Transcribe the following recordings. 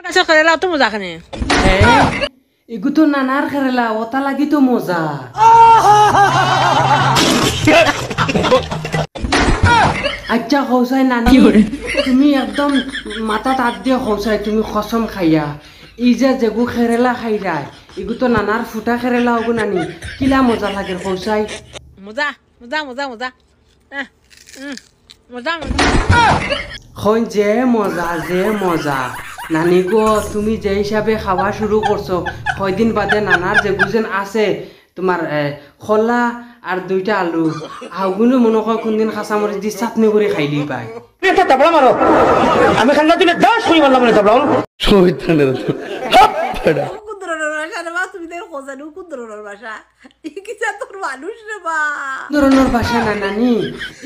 কাছে খেলা তো মজা খানে এগু তো নানার খেলা ওটা লাগি তো মজা আচ্ছা খৌসাই নানি তুমি একদম মাথা তাত দিয়ে খৌসাই তুমি খসম খাইয়া ই যে যেগু খেরেলা খাইরা এগু তো নানার ফুটা খেরেলা হবো নানি কিলা মজা লাগে খৌসাই মজা মজা মজা মজা মজা হয় যে মজা নানি গো তুমি যে হিসাবে খাওয়া শুরু করছো কয়দিন বাদে নানার যে গুজেন আছে তোমার খোলা আর দুইটা আলু আগুনো মনে হয় কোনদিন খাঁচামরিচ দি চাটনি করে খাইলি পাই এটা তাবলা মারো আমি খান্না তুমি 10 কই মারলাম না তাবলা শহীদ ধরনের ভাষা না নানি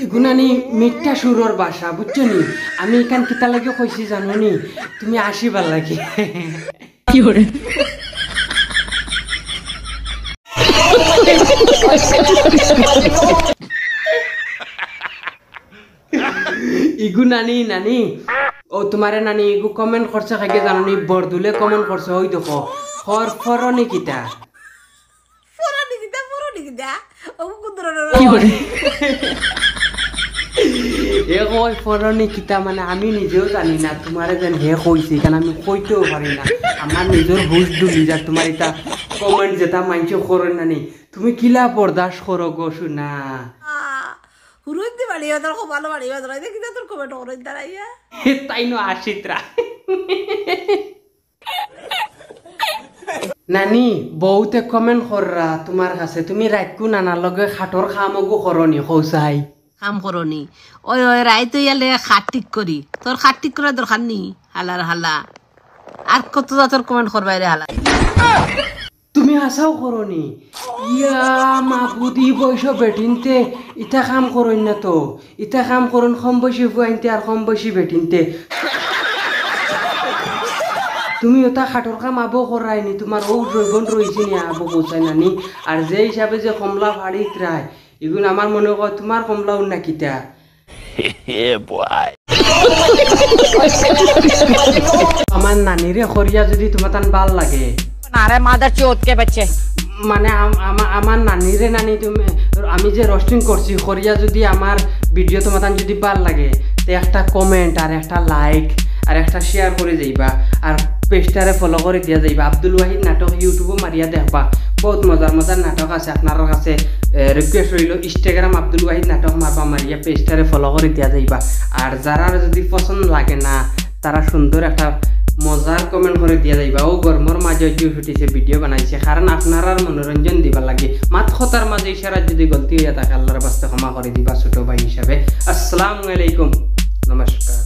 এগুনানি মিথ্যা সুরর ভাষা বুঝছো নি আমি এখান কিতা লাগে কইছি জানো নি তুমি আসিবার লাগে কি করে ইগু নানি ও তোমারে নানি ইগু কমেন্ট করছে খাইকে জানো নি বরদুলে কমেন্ট করছে ওই দেখো ফরফরনি কিতা হে কই ফরনি কিতা মানে আমি নিজেও জানি না তোমারে যেন হে কইছি কারণ আমি কইতেও পারি না আমার নিজের হুশ ডুবি যা তোমার এটা কমেন্ট যেটা মানছে করেন নানি তুমি কিলা বরদাস্ত করো গো শুনা তাই নো আশিত্রা নানি বহুতে কমেন্ট কররা তোমার কাছে তুমি রাখু নানার লগে খাটর খামগো করনি খৌসাই কাম করনি ওই রাই তো ইয়ালে খাট ঠিক করি তোর খাট ঠিক করার দরকার নি হালার হালা আর কত তোর কমেন্ট করবাই রে হালা তুমি আশাও করনি ইয়া মাবুদি বয়স বেটিনতে ইটা কাম করন না তো ইটা কাম করন কম বয়সী ফুয়াইনতে আর কম বয়সী বেটিনতে তুমি ওটা খাটর কাম আবো করাইনি তোমার ও রইবন রয়েছে নি আবো পৌঁছাই নানি আর যে হিসাবে যে কমলা ফাড়িত রায় এগুলো আমার মনে হয় তোমার কমলা উন্না কিতা আমার নানিরে খরিয়া যদি তোমার তান ভাল লাগে আরে মাদার চোদকে বাচ্চা মানে আমার নানিরে নানি তুমি আমি যে রোস্টিং করছি খরিয়া যদি আমার ভিডিও তোমার তান যদি ভাল লাগে তো একটা কমেন্ট আর একটা লাইক আর একটা শেয়ার করে যাইবা আর পেজটারে ফলো করে দিয়া যাইবা আব্দুল ওয়াহিদ নাটক ইউটিউবও মারিয়া দেখবা বহুত মজার নাটক আছে আপনার কাছে রিকোয়েস্ট রইল ইনস্টাগ্রাম আব্দুল ওয়াহিদ নাটক মারবা মারিয়া পেজটারে ফলো করে দিয়া যাইবা আর যারা যদি পছন্দ লাগে না তারা সুন্দর একটা মজার কমেন্ট করে দিয়া যাইবা ও গরমর মাঝে ছুটিছে ভিডিও বানাইছে কারণ আপনার মনোরঞ্জন দিবা লাগে মাত খতার মাঝে ইশারা যদি গলতি হইয়া থাকে আল্লাহর বাস্তে ক্ষমা করে দিবা ছোট ভাই হিসাবে আসসালামু আলাইকুম নমস্কার।